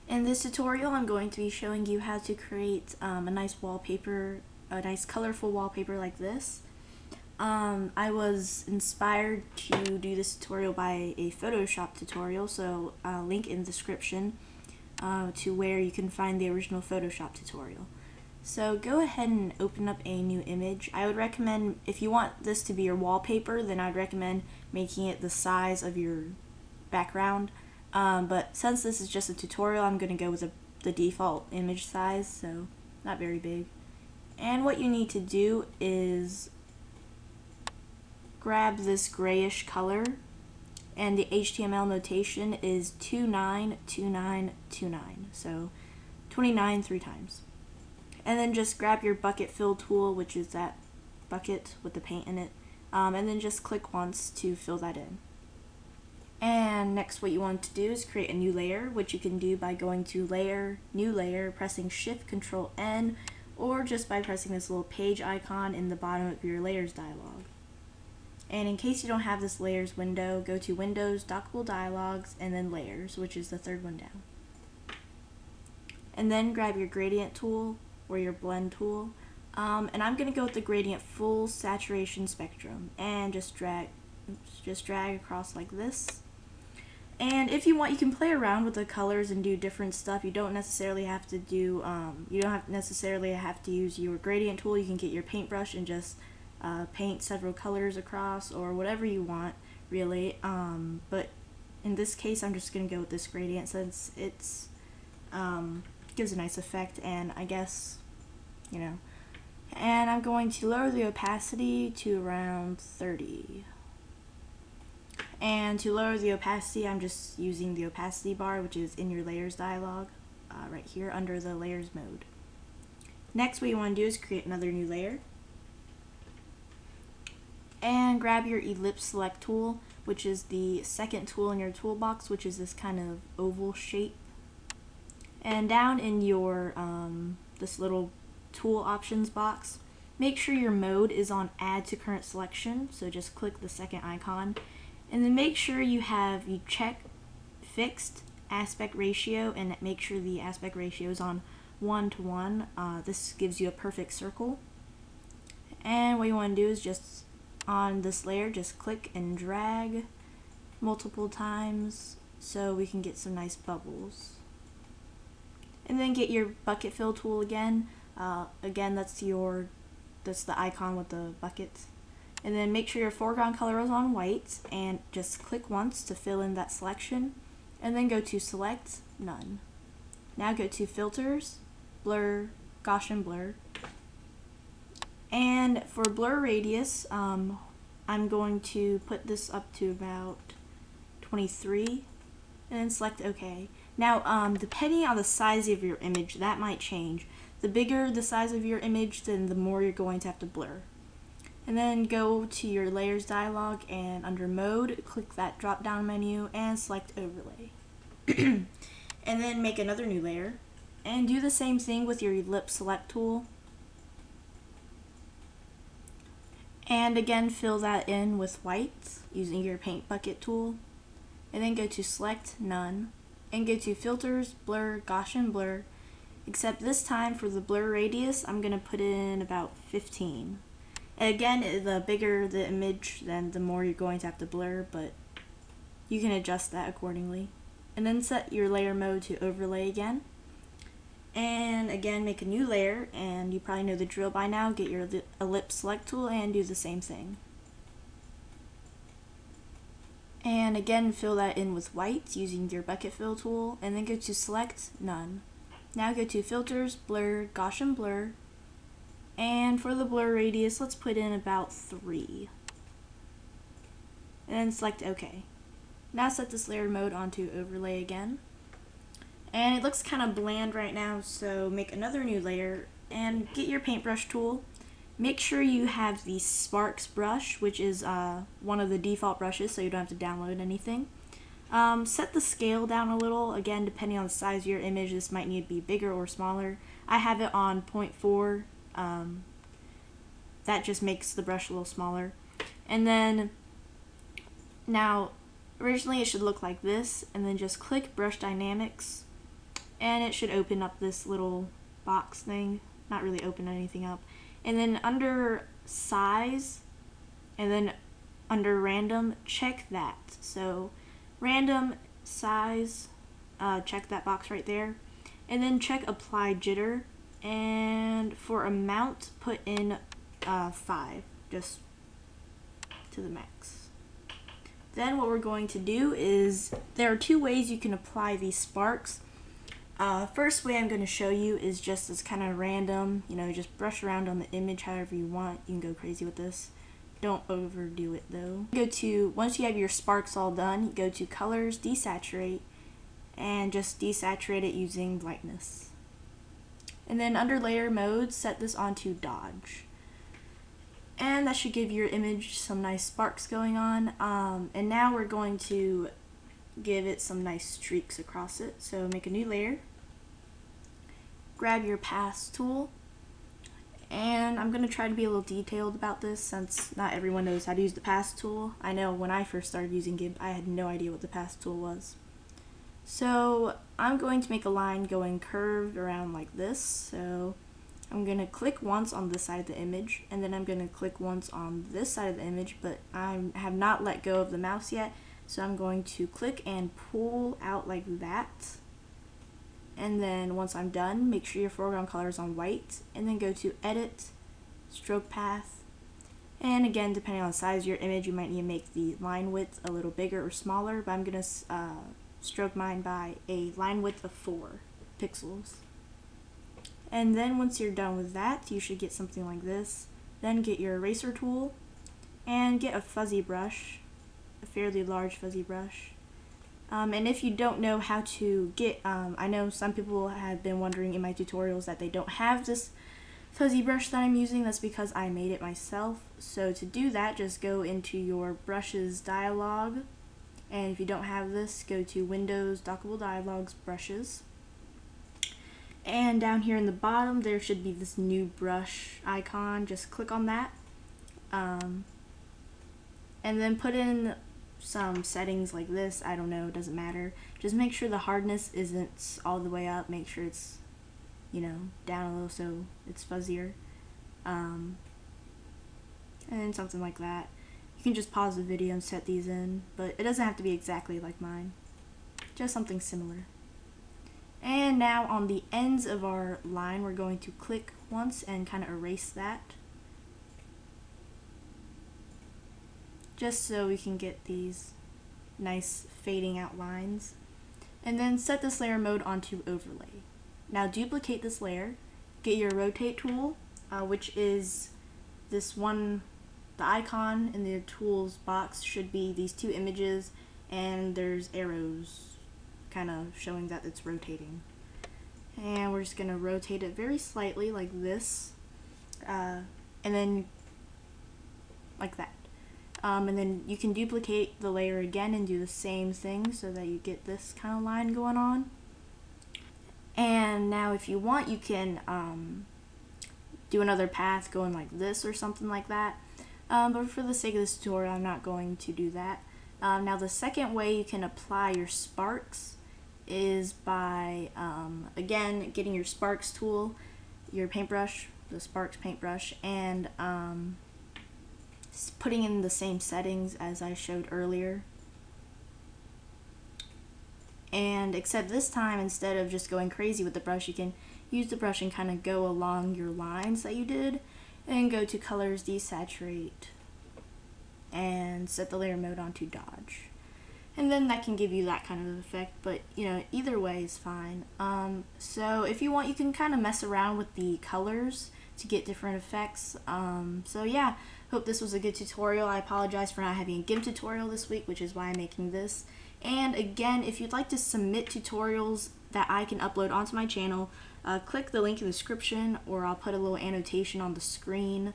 In this tutorial, I'm going to be showing you how to create a nice wallpaper, a nice colorful wallpaper like this. I was inspired to do this tutorial by a Photoshop tutorial, so I'll link in the description to where you can find the original Photoshop tutorial. So go ahead and open up a new image. I would recommend, if you want this to be your wallpaper, then I'd recommend making it the size of your background. But since this is just a tutorial, I'm going to go with the default image size, so not very big. And what you need to do is grab this grayish color, and the HTML notation is 292929, so 29 3 times. And then just grab your bucket fill tool, which is that bucket with the paint in it, and then just click once to fill that in. And next what you want to do is create a new layer, which you can do by going to Layer, New Layer, pressing Shift Control N, or just by pressing this little page icon in the bottom of your Layers dialog. And in case you don't have this Layers window, go to Windows, Dockable Dialogs, and then Layers, which is the third one down. And then grab your Gradient tool, or your Blend tool, and I'm going to go with the Gradient Full Saturation Spectrum, and just drag across like this. And if you want, you can play around with the colors and do different stuff. You don't necessarily have to do, necessarily have to use your gradient tool. You can get your paintbrush and just paint several colors across, or whatever you want, really. But in this case, I'm just gonna go with this gradient since it's gives a nice effect, and I guess, you know. And I'm going to lower the opacity to around 30. And to lower the opacity, I'm just using the opacity bar, which is in your layers dialog, right here under the layers mode. Next, what you want to do is create another new layer. And grab your ellipse select tool, which is the second tool in your toolbox, which is this kind of oval shape. And down in your, this little tool options box, make sure your mode is on add to current selection, so just click the second icon. And then make sure you check fixed aspect ratio, and make sure the aspect ratio is on 1:1. This gives you a perfect circle. And what you want to do is just on this layer, just click and drag multiple times so we can get some nice bubbles. And then get your bucket fill tool again. Again, that's the icon with the buckets. And then make sure your foreground color is on white, and just click once to fill in that selection, and then go to Select, None. Now go to Filters, Blur, Gaussian Blur, and for blur radius, I'm going to put this up to about 23, and then select OK. Now, depending on the size of your image, that might change. The bigger the size of your image, then the more you're going to have to blur. And then go to your layers dialog, and under mode, click that drop down menu and select overlay. And then make another new layer and do the same thing with your ellipse select tool. And again, fill that in with white using your paint bucket tool. And then go to Select, None, and go to Filters, Blur, Gaussian Blur, except this time for the blur radius, I'm going to put in about 15. And again, the bigger the image, then the more you're going to have to blur, but you can adjust that accordingly. And then set your layer mode to overlay again. And again, make a new layer, and you probably know the drill by now. Get your ellipse select tool and do the same thing. And again, fill that in with white using your bucket fill tool, and then go to Select, None. Now go to Filters, Blur, Gaussian Blur, and for the blur radius, let's put in about 3. And then select OK. Now set this layer mode onto overlay again. And it looks kind of bland right now, so make another new layer and get your paintbrush tool. Make sure you have the Sparks brush, which is one of the default brushes, so you don't have to download anything. Set the scale down a little. Again, depending on the size of your image, this might need to be bigger or smaller. I have it on 0.4. That just makes the brush a little smaller. And then now originally it should look like this, and then just click Brush Dynamics, and it should open up this little box thing. Not really open anything up. And then under size, and then under random, check that. So random, size, check that box right there, and then check apply jitter, and for amount put in 5, just to the max. Then what we're going to do is, there are 2 ways you can apply these sparks. First way I'm going to show you is just as kind of random, just brush around on the image however you want. You can go crazy with this. Don't overdo it though. Once you have your sparks all done, go to colors, desaturate, and just desaturate it using lightness. And then under layer mode, set this onto dodge. And that should give your image some nice sparks going on. And now we're going to give it some nice streaks across it. So make a new layer, grab your path tool, and I'm going to try to be a little detailed about this since not everyone knows how to use the path tool. I know when I first started using GIMP, I had no idea what the path tool was. So I'm going to make a line going curved around like this. So I'm going to click once on this side of the image, and then I'm going to click once on this side of the image, but I have not let go of the mouse yet. So I'm going to click and pull out like that. And then once I'm done, make sure your foreground color is on white, and then go to edit, stroke path. And again, depending on the size of your image, you might need to make the line width a little bigger or smaller, but I'm going to stroke mine by a line width of 4 pixels. And then once you're done with that, you should get something like this. Then get your eraser tool and get a fuzzy brush, a fairly large fuzzy brush. And if you don't know how to get, I know some people have been wondering in my tutorials that they don't have this fuzzy brush that I'm using. That's because I made it myself. So to do that, just go into your brushes dialog, and if you don't have this, go to Windows, Dockable Dialogs, Brushes. And down here in the bottom, there should be this new brush icon. Just click on that. And then put in some settings like this. I don't know, it doesn't matter. Just make sure the hardness isn't all the way up. Make sure it's, down a little so it's fuzzier. And something like that. You can just pause the video and set these in, but it doesn't have to be exactly like mine. Just something similar. And now on the ends of our line, we're going to click once and kind of erase that, just so we can get these nice fading out lines. And then set this layer mode onto overlay. Now duplicate this layer, get your rotate tool, which is this one, the icon in the tools box should be these 2 images, and there's arrows kind of showing that it's rotating. And we're just going to rotate it very slightly like this, and then like that. And then you can duplicate the layer again and do the same thing so that you get this kind of line going on. And now if you want, you can do another path going like this or something like that. But for the sake of this tutorial, I'm not going to do that. Now the second way you can apply your sparks is by, again, getting your sparks tool, your paintbrush, the sparks paintbrush, and putting in the same settings as I showed earlier. And except this time, instead of just going crazy with the brush, you can use the brush and kind of go along your lines that you did, and go to colors, desaturate, and set the layer mode onto dodge. And then that can give you that kind of effect, but either way is fine. So if you want, you can kind of mess around with the colors to get different effects. So yeah, hope this was a good tutorial. I apologize for not having a GIMP tutorial this week, which is why I'm making this. And again, if you'd like to submit tutorials that I can upload onto my channel, click the link in the description, or I'll put a little annotation on the screen.